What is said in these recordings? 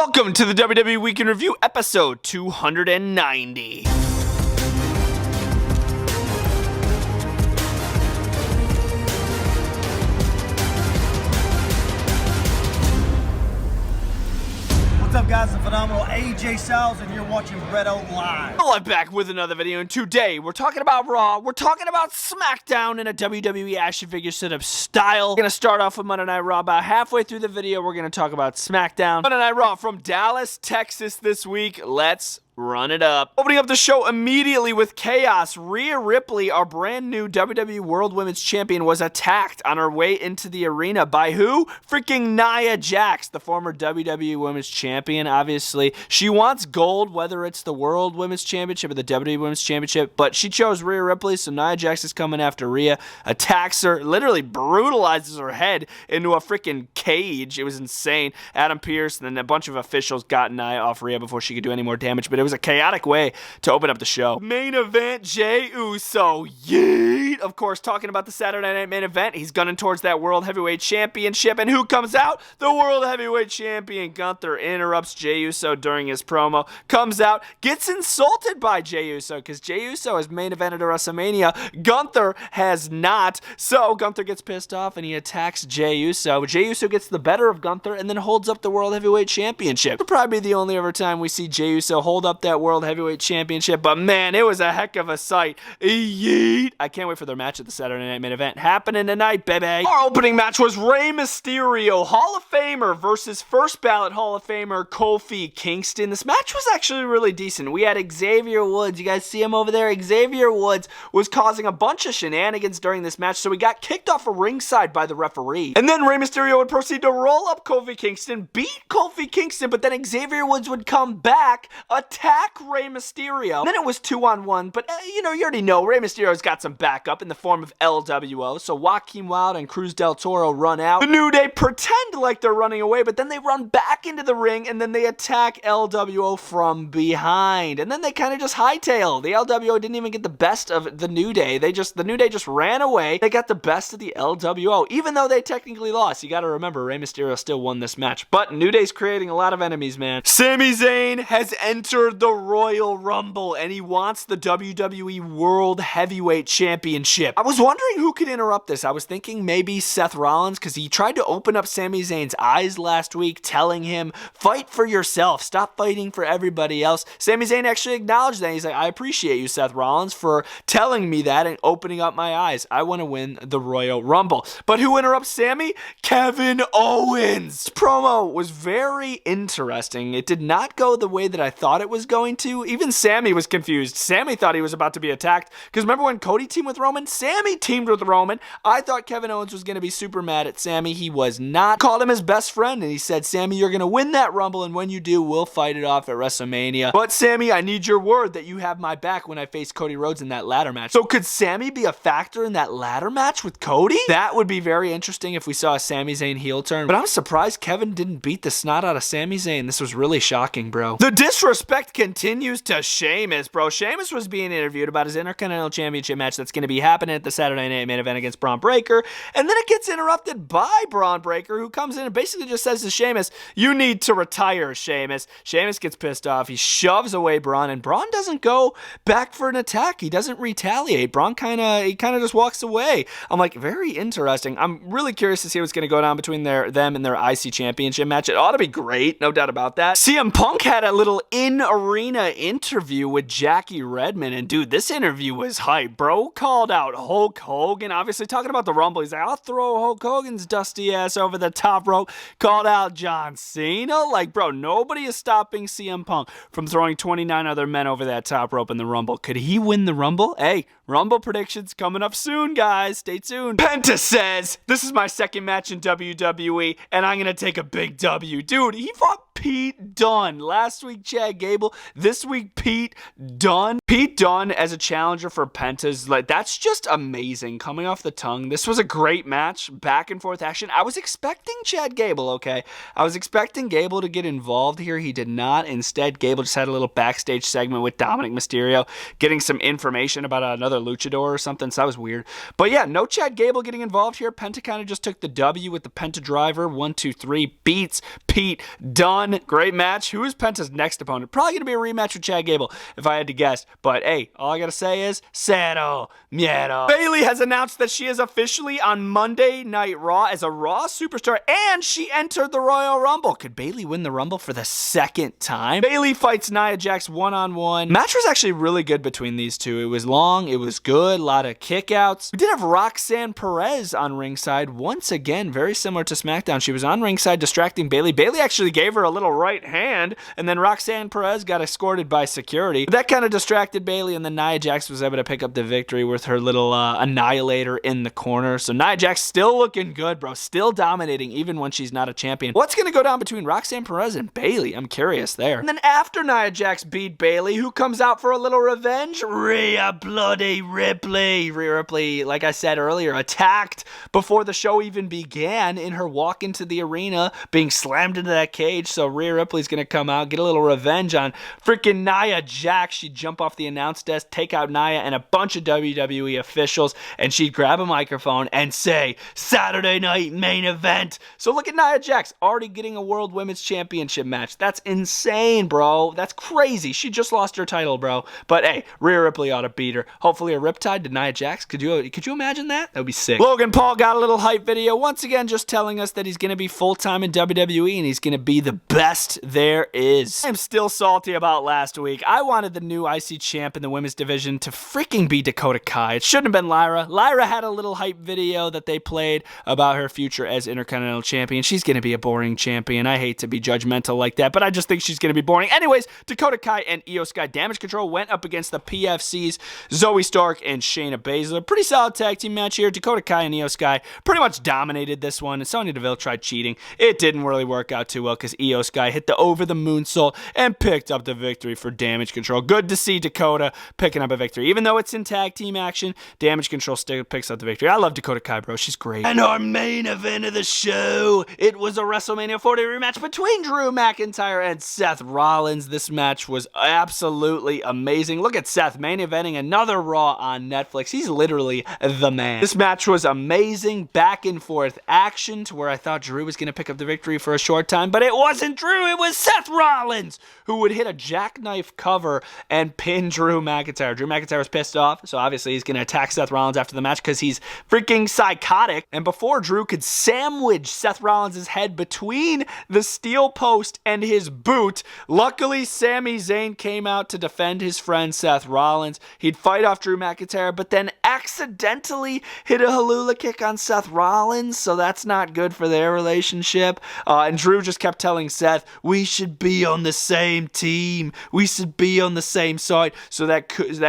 Welcome to the WWE Week in Review, episode 290. What's up, guys? The phenomenal AJ Styles, and you're watching Bretto Live. I'm back with another video, and today we're talking about Raw, we're talking about SmackDown in a WWE action figure setup style. We're going to start off with Monday Night Raw. About halfway through the video, we're going to talk about SmackDown. Monday Night Raw from Dallas, Texas this week. Let's run it up. Opening up the show immediately with chaos. Rhea Ripley, our brand new WWE World Women's Champion, was attacked on her way into the arena by who? Freaking Nia Jax, the former WWE Women's Champion, obviously. She wants gold, whether it's the World Women's Championship or the WWE Women's Championship, but she chose Rhea Ripley, so Nia Jax is coming after Rhea, attacks her, literally brutalizes her head into a freaking cage. It was insane. Adam Pearce and then a bunch of officials got Nia off Rhea before she could do any more damage, but it was a chaotic way to open up the show. Main event, Jey Uso. Yeet! Of course, talking about the Saturday Night Main Event, he's gunning towards that World Heavyweight Championship, and who comes out? The World Heavyweight Champion, Gunther, interrupts Jey Uso during his promo, comes out, gets insulted by Jey Uso, because Jey Uso has main evented at WrestleMania. Gunther has not, so Gunther gets pissed off, and he attacks Jey Uso. Jey Uso gets the better of Gunther, and then holds up the World Heavyweight Championship. It'll probably be the only other time we see Jey Uso hold up that World Heavyweight Championship, but man, it was a heck of a sight. Yeet! I can't wait for their match at the Saturday Night Main Event happening tonight, baby. Our opening match was Rey Mysterio, Hall of Famer, versus first ballot Hall of Famer Kofi Kingston. This match was actually really decent. We had Xavier Woods. You guys see him over there? Xavier Woods was causing a bunch of shenanigans during this match, so he got kicked off of ringside by the referee. And then Rey Mysterio would proceed to roll up Kofi Kingston, beat Kofi Kingston, but then Xavier Woods would come back, attack Rey Mysterio. Then it was 2-on-1, but you already know Rey Mysterio's got some backup in the form of LWO, so Joaquin Wilde and Cruz del Toro run out. The New Day pretend like they're running away, but then they run back into the ring, and then they attack LWO from behind, and then they kind of just hightail. The LWO didn't even get the best of the New Day. The New Day just ran away. They got the best of the LWO, even though they technically lost. You gotta remember, Rey Mysterio still won this match, but New Day's creating a lot of enemies, man. Sami Zayn has entered the Royal Rumble, and he wants the WWE World Heavyweight Championship. I was wondering who could interrupt this. I was thinking maybe Seth Rollins, because he tried to open up Sami Zayn's eyes last week, telling him, fight for yourself, stop fighting for everybody else. Sami Zayn actually acknowledged that. He's like, I appreciate you, Seth Rollins, for telling me that and opening up my eyes. I want to win the Royal Rumble. But who interrupts Sami? Kevin Owens. This promo was very interesting. It did not go the way that I thought it was going to. Even Sami was confused. Sami thought he was about to be attacked, because remember when Cody teamed with Roman? Sami teamed with Roman. I thought Kevin Owens was going to be super mad at Sami. He was not. Called him his best friend, and he said, Sami, you're going to win that Rumble, and when you do, we'll fight it off at WrestleMania. But Sami, I need your word that you have my back when I face Cody Rhodes in that ladder match. So could Sami be a factor in that ladder match with Cody? That would be very interesting if we saw a Sami Zayn heel turn. But I'm surprised Kevin didn't beat the snot out of Sami Zayn. This was really shocking, bro. The disrespect continues to Sheamus, bro. Sheamus was being interviewed about his Intercontinental Championship match that's going to be happening at the Saturday Night Main Event against Braun Breaker, and then it gets interrupted by Braun Breaker, who comes in and basically just says to Sheamus, you need to retire, Sheamus. Sheamus gets pissed off. He shoves away Braun, and Braun doesn't go back for an attack. He doesn't retaliate. Braun kind of just walks away. I'm like, very interesting. I'm really curious to see what's going to go down between them and their IC Championship match. It ought to be great, no doubt about that. CM Punk had a little in-arena interview with Jackie Redmond, and dude, this interview was hype. Bro called out Hulk Hogan, obviously talking about the Rumble. He's like, I'll throw Hulk Hogan's dusty ass over the top rope. Called out John Cena. Like, bro, nobody is stopping CM Punk from throwing 29 other men over that top rope in the Rumble. Could he win the Rumble? Hey, Rumble predictions coming up soon, guys. Stay tuned. Penta says, this is my second match in WWE, and I'm going to take a big W. Dude, he fought Pete Dunne. Last week, Chad Gable. This week, Pete Dunne. Pete Dunne as a challenger for Penta's, like, that's just amazing. Coming off the tongue. This was a great match. Back and forth action. I was expecting Chad Gable, okay? I was expecting Gable to get involved here. He did not. Instead, Gable just had a little backstage segment with Dominic Mysterio, getting some information about another luchador or something, so that was weird. But yeah, no Chad Gable getting involved here. Penta kind of just took the W with the Penta driver. 1, 2, 3. Beats Pete Dunne. Dunne, great match. Who is Penta's next opponent? Probably going to be a rematch with Chad Gable, if I had to guess. But hey, all I got to say is, cero miedo. Bayley has announced that she is officially on Monday Night Raw as a Raw superstar, and she entered the Royal Rumble. Could Bayley win the Rumble for the second time? Bayley fights Nia Jax one-on-one. Match was actually really good between these two. It was long, it was good, a lot of kickouts. We did have Roxanne Perez on ringside once again, very similar to SmackDown. She was on ringside distracting Bayley. Bayley actually gave her a little right hand, and then Roxanne Perez got escorted by security. That kind of distracted Bayley, and then Nia Jax was able to pick up the victory with her little annihilator in the corner. So Nia Jax still looking good, bro. Still dominating even when she's not a champion. What's going to go down between Roxanne Perez and Bayley? I'm curious there. And then after Nia Jax beat Bayley, who comes out for a little revenge? Rhea bloody Ripley. Rhea Ripley, like I said earlier, attacked before the show even began in her walk into the arena, being slammed into that cage. So Rhea Ripley's going to come out, get a little revenge on freaking Nia Jax. She'd jump off the announce desk, take out Nia and a bunch of WWE officials, and she'd grab a microphone and say, Saturday night main event. So look at Nia Jax already getting a World Women's Championship match. That's insane, bro. That's crazy. She just lost her title, bro. But hey, Rhea Ripley ought to beat her. Hopefully a riptide to Nia Jax. Could you imagine that? That would be sick. Logan Paul got a little hype video once again, just telling us that he's going to be full-time in WWE and he's going to be the best there is. I'm still salty about last week. I wanted the new IC champ in the women's division to freaking be Dakota Kai. It shouldn't have been Lyra. Lyra had a little hype video that they played about her future as Intercontinental Champion. She's going to be a boring champion. I hate to be judgmental like that, but I just think she's going to be boring. Anyways, Dakota Kai and Io Sky Damage Control went up against the PFC's Zoe Stark and Shayna Baszler. Pretty solid tag team match here. Dakota Kai and Io Sky pretty much dominated this one. Sonya Deville tried cheating. It didn't really work out too well because Io Sky hit the over the moonsault and picked up the victory for Damage Control. Good to see Dakota picking up a victory. Even though it's in tag team action, Damage Control still picks up the victory. I love Dakota Kai, bro. She's great. And our main event of the show, it was a WrestleMania 40 rematch between Drew McIntyre and Seth Rollins. This match was absolutely amazing. Look at Seth main eventing another Raw on Netflix. He's literally the man. This match was amazing. Back and forth action to where I thought Drew was going to pick up the victory for a short time, but it wasn't Drew. It was Seth Rollins who would hit a jackknife cover and pin Drew McIntyre. Drew McIntyre was pissed off, so obviously he's going to attack Seth Rollins after the match because he's freaking psychotic. And before Drew could sandwich Seth Rollins' head between the steel post and his boot, luckily Sami Zayn came out to defend his friend Seth Rollins. He'd fight off Drew McIntyre, but then accidentally hit a Halula kick on Seth Rollins, so that's not good for their relationship. And Drew just kept telling Seth, we should be on the same team. We should be on the same side. So that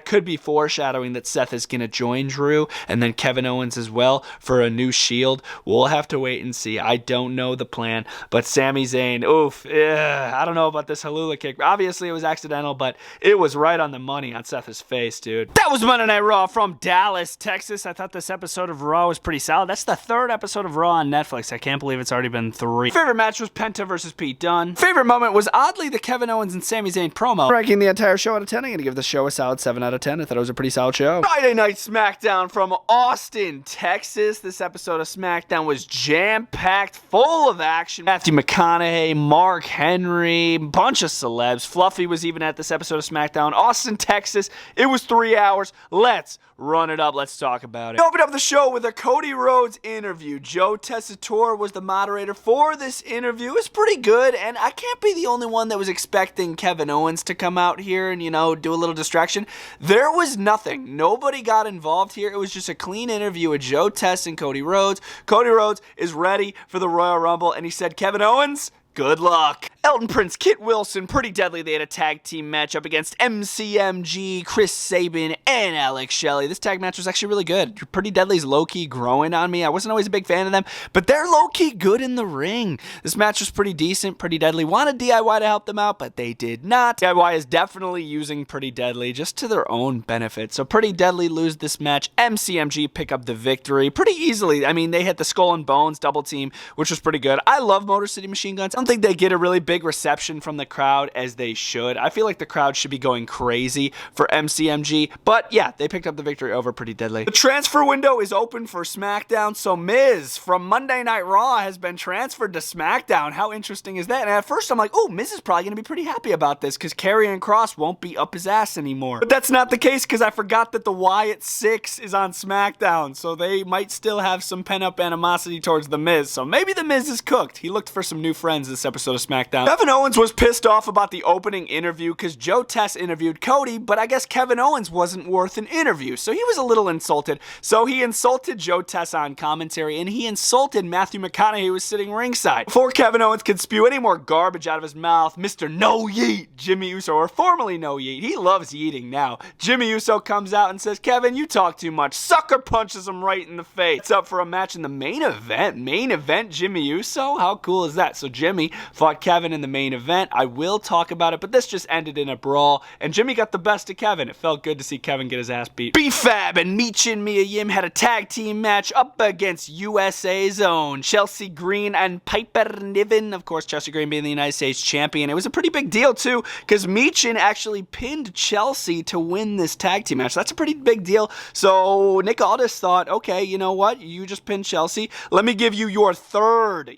could be foreshadowing that Seth is going to join Drew, and then Kevin Owens as well for a new Shield. We'll have to wait and see. I don't know the plan, but Sami Zayn, oof, I don't know about this Halula kick. Obviously, it was accidental, but it was right on the money on Seth's face, dude. That was Monday Night Raw from Dallas, Texas. I thought this episode of Raw was pretty solid. That's the third episode of Raw on Netflix. I can't believe it's already been 3. Favorite match was Penta versus Pete Dunne. Favorite moment was oddly the Kevin Owens and Sami Zayn promo. Ranking the entire show out of 10, I'm going to give the show a solid 7 out of 10. I thought it was a pretty solid show. Friday Night SmackDown from Austin, Texas. This episode of SmackDown was jam-packed, full of action. Matthew McConaughey, Mark Henry, bunch of celebs. Fluffy was even at this episode of SmackDown. Austin, Texas. It was 3 hours. Let's run it up. Let's talk about it. We opened up the show with a Cody Rhodes interview. Joe Tessitore was the moderator for this interview. It was pretty good, and I can't be the only one that was expecting Kevin Owens to come out here and, do a little distraction. There was nothing. Nobody got involved here. It was just a clean interview with Joe Tess and Cody Rhodes. Cody Rhodes is ready for the Royal Rumble, and he said, Kevin Owens, good luck. Elton Prince, Kit Wilson, Pretty Deadly. They had a tag team match up against MCMG, Chris Sabin, and Alex Shelley. This tag match was actually really good. Pretty Deadly's low-key growing on me. I wasn't always a big fan of them, but they're low-key good in the ring. This match was pretty decent. Pretty Deadly wanted DIY to help them out, but they did not. DIY is definitely using Pretty Deadly just to their own benefit. So Pretty Deadly lose this match. MCMG pick up the victory pretty easily. I mean, they hit the Skull and Bones double team, which was pretty good. I love Motor City Machine Guns. don't think they get a really big reception from the crowd as they should. I feel like the crowd should be going crazy for MCMG, but yeah, they picked up the victory over Pretty Deadly. The transfer window is open for SmackDown, so Miz from Monday Night Raw has been transferred to SmackDown. How interesting is that? And at first I'm like, oh, Miz is probably going to be pretty happy about this because Karrion Kross won't be up his ass anymore. But that's not the case because I forgot that the Wyatt 6 is on SmackDown, so they might still have some pent-up animosity towards The Miz. So maybe The Miz is cooked. He looked for some new friends this episode of SmackDown. Kevin Owens was pissed off about the opening interview because Joe Tess interviewed Cody, but I guess Kevin Owens wasn't worth an interview, so he was a little insulted. So he insulted Joe Tess on commentary, and he insulted Matthew McConaughey, who was sitting ringside. Before Kevin Owens could spew any more garbage out of his mouth, Mr. No Yeet, Jimmy Uso, or formerly No Yeet, he loves yeeting now. Jimmy Uso comes out and says, Kevin, you talk too much. Sucker punches him right in the face. It's up for a match in the main event. Main event, Jimmy Uso? How cool is that? So Jimmy fought Kevin in the main event. I will talk about it, but this just ended in a brawl, and Jimmy got the best of Kevin. It felt good to see Kevin get his ass beat. B-Fab and Michin Mia Yim had a tag team match up against USA's own Chelsea Green and Piper Niven. Of course, Chelsea Green being the United States champion. It was a pretty big deal, too, because Michin actually pinned Chelsea to win this tag team match. That's a pretty big deal. So Nick Aldis thought, okay, you know what? You just pinned Chelsea. Let me give you your third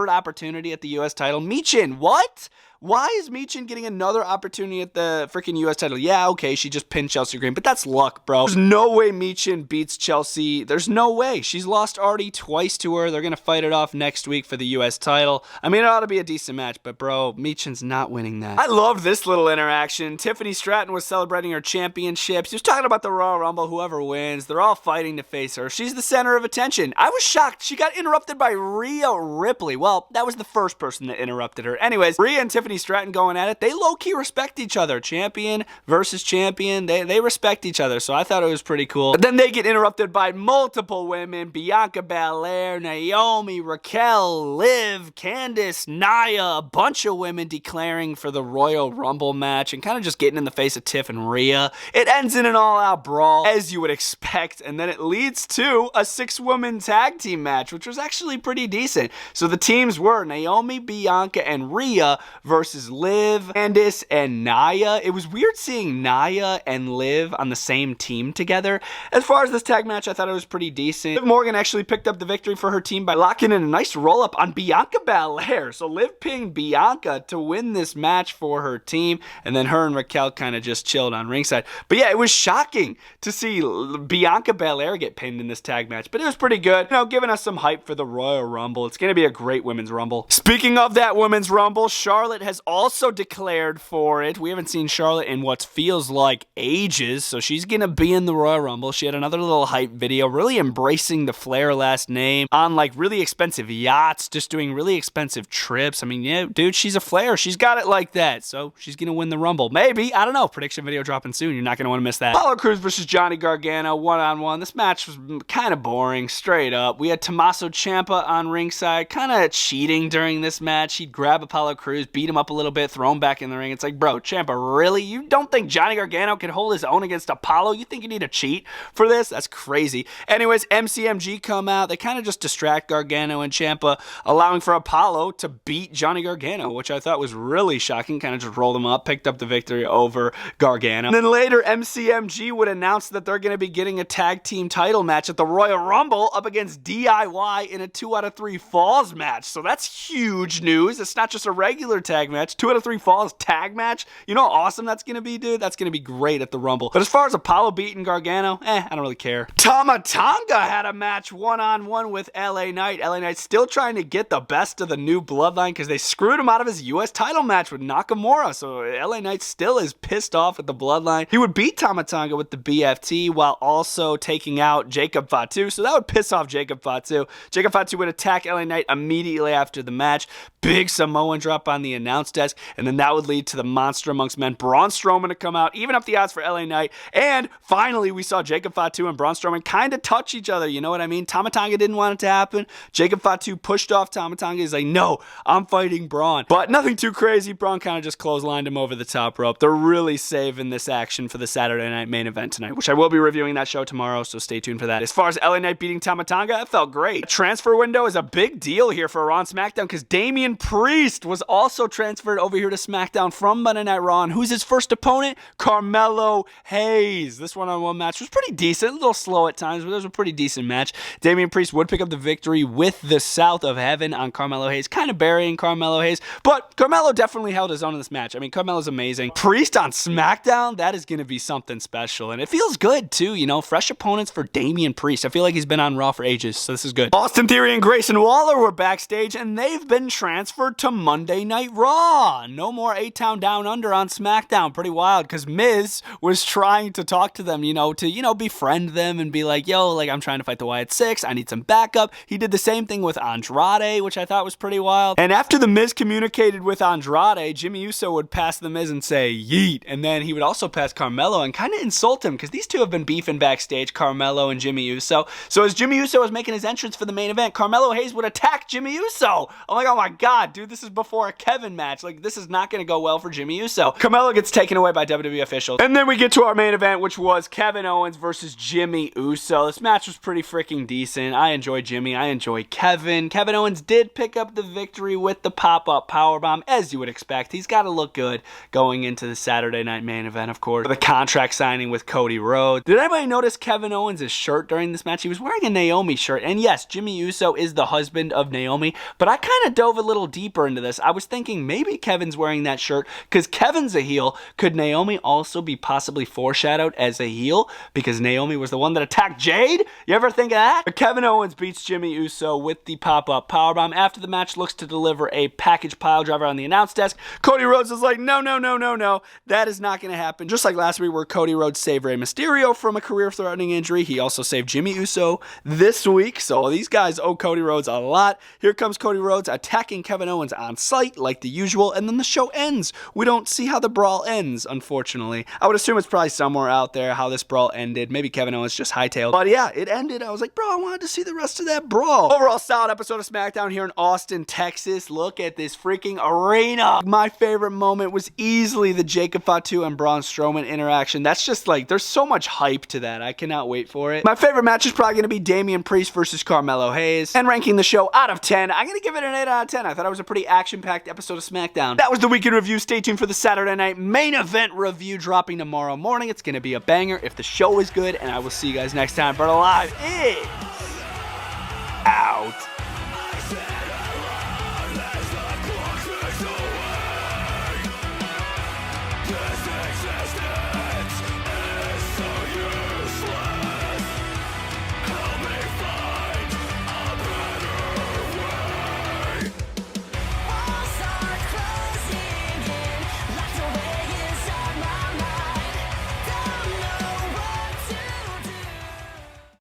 opportunity at the U.S. title. Michin, what? Why is Michin getting another opportunity at the freaking U.S. title? Yeah, okay, she just pinned Chelsea Green, but that's luck, bro. There's no way Michin beats Chelsea. There's no way. She's lost already twice to her. They're going to fight it off next week for the U.S. title. I mean, it ought to be a decent match, but bro, Michin's not winning that. I loved this little interaction. Tiffany Stratton was celebrating her championship. She was talking about the Royal Rumble, whoever wins. They're all fighting to face her. She's the center of attention. I was shocked. She got interrupted by Rhea Ripley. Well, that was the first person that interrupted her. Anyways, Rhea and Tiffany Stratton going at it. They low-key respect each other. Champion versus champion. They respect each other, so I thought it was pretty cool. But then they get interrupted by multiple women. Bianca Belair, Naomi, Raquel, Liv, Candice, Nia, a bunch of women declaring for the Royal Rumble match and kind of just getting in the face of Tiff and Rhea. It ends in an all-out brawl, as you would expect, and then it leads to a 6-woman tag team match, which was actually pretty decent. So the teams were Naomi, Bianca, and Rhea versus Liv, Candice, and Nia. It was weird seeing Nia and Liv on the same team together. As far as this tag match, I thought it was pretty decent. Liv Morgan actually picked up the victory for her team by locking in a nice roll-up on Bianca Belair. So Liv pinged Bianca to win this match for her team, and then her and Raquel kind of just chilled on ringside. But yeah, it was shocking to see Bianca Belair get pinned in this tag match, but it was pretty good. You know, giving us some hype for the Royal Rumble. It's going to be a great Women's Rumble. Speaking of that Women's Rumble, Charlotte has also declared for it. We haven't seen Charlotte in what feels like ages, so she's gonna be in the Royal Rumble. She had another little hype video, really embracing the Flair last name on like really expensive yachts, just doing really expensive trips. I mean, yeah, dude, she's a Flair. She's got it like that, so she's gonna win the Rumble. Maybe, I don't know. Prediction video dropping soon. You're not gonna want to miss that. Apollo Crews versus Johnny Gargano, one-on-one. This match was kind of boring, straight up. We had Tommaso Ciampa on ringside, kind of cheating during this match. He'd grab Apollo Crews, beat him up a little bit, throw him back in the ring. It's like, bro, Ciampa, really? You don't think Johnny Gargano can hold his own against Apollo? You think you need to cheat for this? That's crazy. Anyways, MCMG come out. They kind of just distract Gargano and Ciampa, allowing for Apollo to beat Johnny Gargano, which I thought was really shocking. Kind of just rolled him up, picked up the victory over Gargano. And then later, MCMG would announce that they're going to be getting a tag team title match at the Royal Rumble up against DIY in a 2 out of 3 falls match. So that's huge news. It's not just a regular tag match. 2 out of 3 falls tag match. You know how awesome that's going to be, dude? That's going to be great at the Rumble. But as far as Apollo beating Gargano, I don't really care. Tama Tonga had a match one-on-one with LA Knight. LA Knight's still trying to get the best of the new bloodline because they screwed him out of his U.S. title match with Nakamura. So LA Knight still is pissed off at the bloodline. He would beat Tama Tonga with the BFT while also taking out Jacob Fatu. So that would piss off Jacob Fatu. Jacob Fatu would attack LA Knight immediately after the match. Big Samoan drop on the announcer. announce desk, and then that would lead to the Monster Amongst Men, Braun Strowman, to come out, even up the odds for LA Knight. And finally, we saw Jacob Fatu and Braun Strowman kind of touch each other. You know what I mean? Tama Tonga didn't want it to happen. Jacob Fatu pushed off Tama Tonga. He's like, no, I'm fighting Braun. But nothing too crazy. Braun kind of just clotheslined him over the top rope. They're really saving this action for the Saturday night main event tonight, which I will be reviewing that show tomorrow, so stay tuned for that. As far as LA Knight beating Tama Tonga, it felt great. The transfer window is a big deal here for Raw and SmackDown because Damian Priest was also transferred over here to SmackDown from Monday Night Raw. And who's his first opponent? Carmelo Hayes. This one-on-one match was pretty decent, a little slow at times, but it was a pretty decent match. Damian Priest would pick up the victory with the South of Heaven on Carmelo Hayes, kind of burying Carmelo Hayes, but Carmelo definitely held his own in this match. I mean, Carmelo's amazing. Priest on SmackDown, that is going to be something special, and it feels good too, you know, fresh opponents for Damian Priest. I feel like he's been on Raw for ages, so this is good. Austin Theory and Grayson Waller were backstage, and they've been transferred to Monday Night Raw. No more A-Town Down Under on SmackDown. Pretty wild, because Miz was trying to talk to them, to befriend them and be like, yo, like, I'm trying to fight the Wyatt Six. I need some backup. He did the same thing with Andrade, which I thought was pretty wild. And after the Miz communicated with Andrade, Jimmy Uso would pass the Miz and say, yeet. And then he would also pass Carmelo and kind of insult him, because these two have been beefing backstage, Carmelo and Jimmy Uso. So as Jimmy Uso was making his entrance for the main event, Carmelo Hayes would attack Jimmy Uso. I'm like, oh my god, dude, this is before a Kevin match. Like, this is not going to go well for Jimmy Uso. Carmelo gets taken away by WWE officials. And then we get to our main event, which was Kevin Owens versus Jimmy Uso. This match was pretty freaking decent. I enjoy Jimmy. I enjoy Kevin. Kevin Owens did pick up the victory with the pop-up powerbomb, as you would expect. He's got to look good going into the Saturday night main event, of course. The contract signing with Cody Rhodes. Did anybody notice Kevin Owens' shirt during this match? He was wearing a Naomi shirt. And yes, Jimmy Uso is the husband of Naomi, but I kind of dove a little deeper into this. I was thinking maybe Kevin's wearing that shirt because Kevin's a heel. Could Naomi also be possibly foreshadowed as a heel because Naomi was the one that attacked Jade? You ever think of that? But Kevin Owens beats Jimmy Uso with the pop-up powerbomb. After the match, looks to deliver a package pile driver on the announce desk. Cody Rhodes is like, no, that is not going to happen. Just like last week where Cody Rhodes saved Rey Mysterio from a career-threatening injury, he also saved Jimmy Uso this week. So these guys owe Cody Rhodes a lot. Here comes Cody Rhodes attacking Kevin Owens on sight like the usual, and then the show ends. We don't see how the brawl ends, unfortunately. I would assume it's probably somewhere out there how this brawl ended. Maybe Kevin Owens just hightailed. But yeah, it ended. I was like, bro, I wanted to see the rest of that brawl. Overall, solid episode of SmackDown here in Austin, Texas. Look at this freaking arena. My favorite moment was easily the Jacob Fatu and Braun Strowman interaction. That's just like, there's so much hype to that. I cannot wait for it. My favorite match is probably going to be Damian Priest versus Carmelo Hayes. And ranking the show out of 10, I'm going to give it an 8 out of 10. I thought it was a pretty action-packed episode of SmackDown. That was the weekend review. Stay tuned for the Saturday night main event review dropping tomorrow morning. It's going to be a banger if the show is good, and I will see you guys next time. But Alive is out.